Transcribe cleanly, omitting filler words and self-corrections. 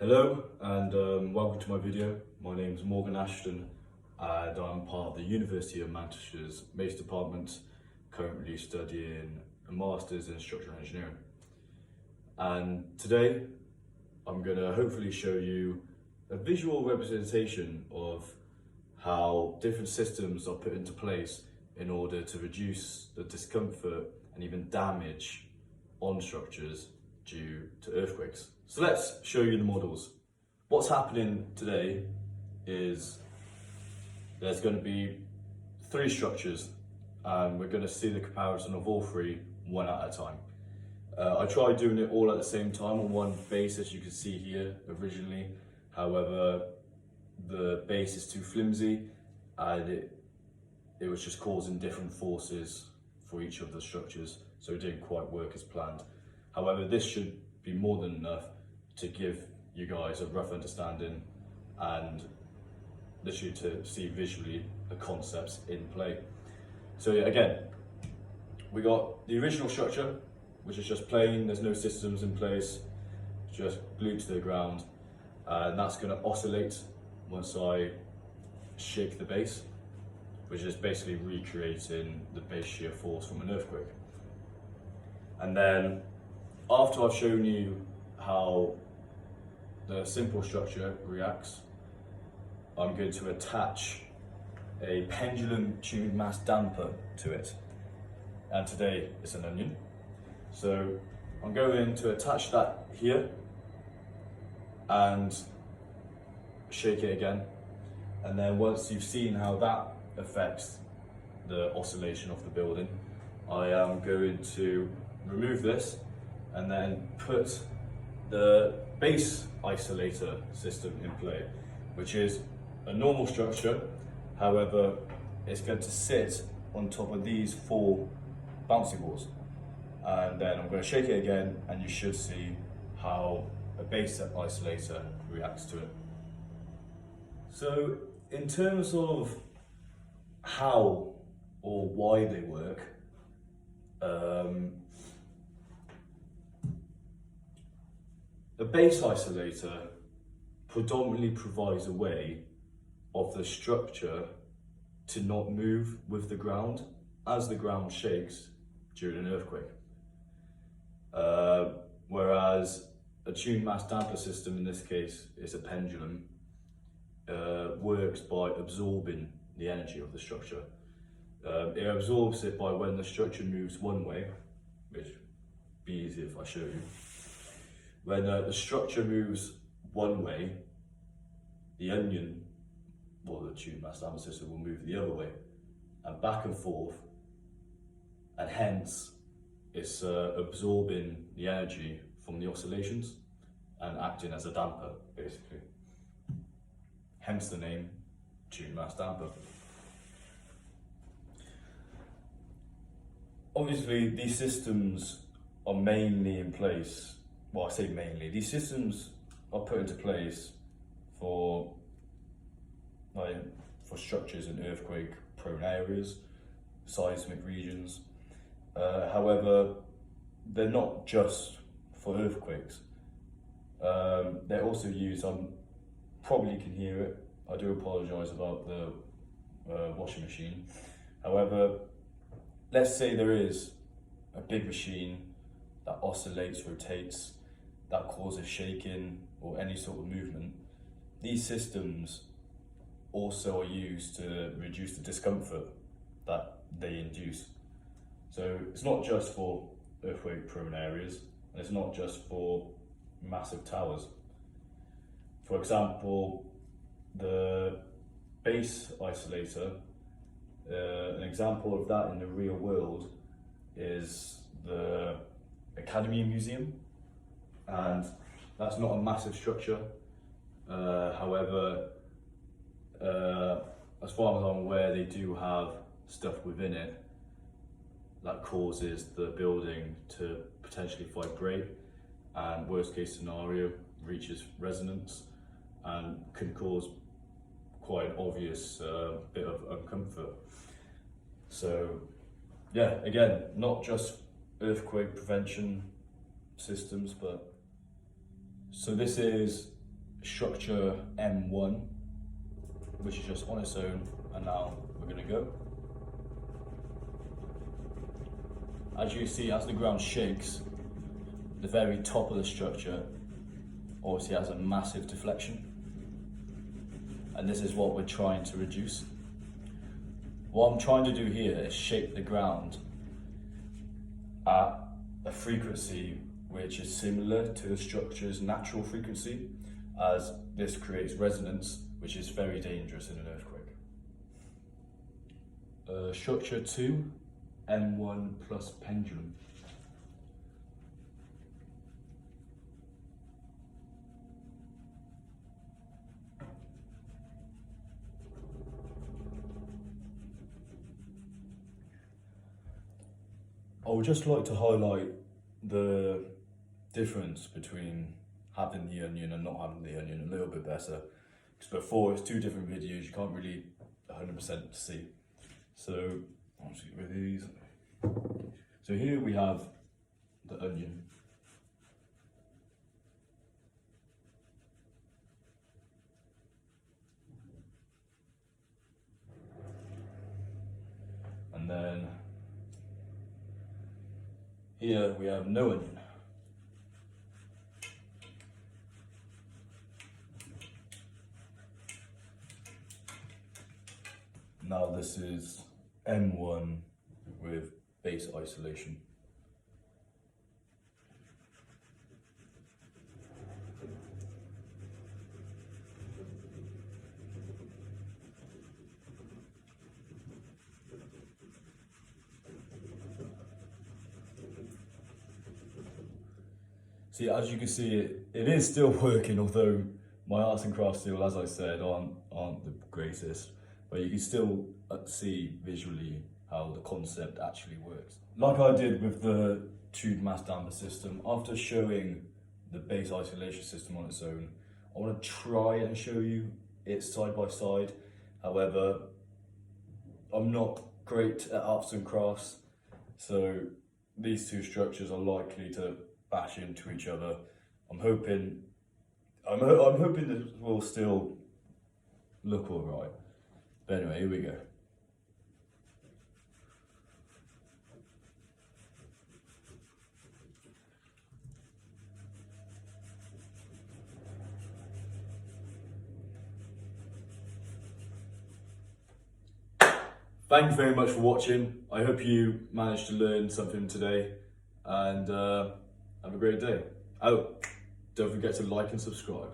Hello and welcome to my video. My name is Morgan Ashton and I'm part of the University of Manchester's Mace Department, currently studying a Masters in Structural Engineering. And today I'm going to hopefully show you a visual representation of how different systems are put into place in order to reduce the discomfort and even damage on structures due to earthquakes. So let's show you the models. What's happening today is there's going to be 3 structures and we're going to see the comparison of all 3 one at a time. I tried doing it all at the same time on one base, as you can see here originally. However, the base is too flimsy and it was just causing different forces for each of the structures, so it didn't quite work as planned. However, this should be more than enough to give you guys a rough understanding and literally to see visually the concepts in play. So yeah, again, we got the original structure, which is just plain, there's no systems in place, just glued to the ground, and that's going to oscillate once I shake the base, which is basically recreating the base shear force from an earthquake. And then after I've shown you how the simple structure reacts, I'm going to attach a Pendulum Tuned Mass Damper to it. And today it's an onion. So I'm going to attach that here and shake it again. And then once you've seen how that affects the oscillation of the building, I am going to remove this and then put the base isolator system in play, which is a normal structure. However, it's going to sit on top of these 4 bouncy balls. And then I'm going to shake it again and you should see how a base isolator reacts to it. So in terms of how or why they work, the base isolator predominantly provides a way of the structure to not move with the ground as the ground shakes during an earthquake. Whereas a tuned mass damper system, in this case is a pendulum, works by absorbing the energy of the structure. It absorbs it by when the structure moves one way, which would be easy if I show you. When the structure moves one way, the onion, or the tuned mass damper system, will move the other way, and back and forth, and hence it's absorbing the energy from the oscillations and acting as a damper, basically. Hence the name tuned mass damper. Obviously, these systems are mainly in place. Well, I say mainly. These systems are put into place for structures in earthquake-prone areas, seismic regions. However, they're not just for earthquakes. They're also used. Probably can hear it. I do apologise about the washing machine. However, let's say there is a big machine that oscillates, rotates, that causes shaking or any sort of movement. These systems also are used to reduce the discomfort that they induce. So it's not just for earthquake-prone areas, and it's not just for massive towers. For example, the base isolator, an example of that in the real world is the Academy Museum, and that's not a massive structure. However, as far as I'm aware, they do have stuff within it that causes the building to potentially vibrate, and worst case scenario reaches resonance and can cause quite an obvious bit of uncomfort. So yeah, again, not just earthquake prevention systems, but so this is structure M1, which is just on its own, and now we're going to go. As you see, as the ground shakes, the very top of the structure obviously has a massive deflection, and this is what we're trying to reduce. What I'm trying to do here is shake the ground at a frequency which is similar to the structure's natural frequency, as this creates resonance, which is very dangerous in an earthquake. Structure 2, M1 plus pendulum. I would just like to highlight the difference between having the onion and not having the onion a little bit better, because before it's two different videos, you can't really 100% see. So I'll just get rid of these. So here we have the onion. And then here we have no onion. Now this is M1 with base isolation. See, as you can see, it is still working, although my arts and crafts steel, as I said, aren't the greatest. But you can still see visually how the concept actually works. Like I did with the tuned mass damper system, after showing the base isolation system on its own, I want to try and show you it side by side. However, I'm not great at arts and crafts, so these two structures are likely to bash into each other. I'm hoping this will still look alright. But anyway, here we go. Thank you very much for watching. I hope you managed to learn something today, and have a great day. Oh, don't forget to like and subscribe.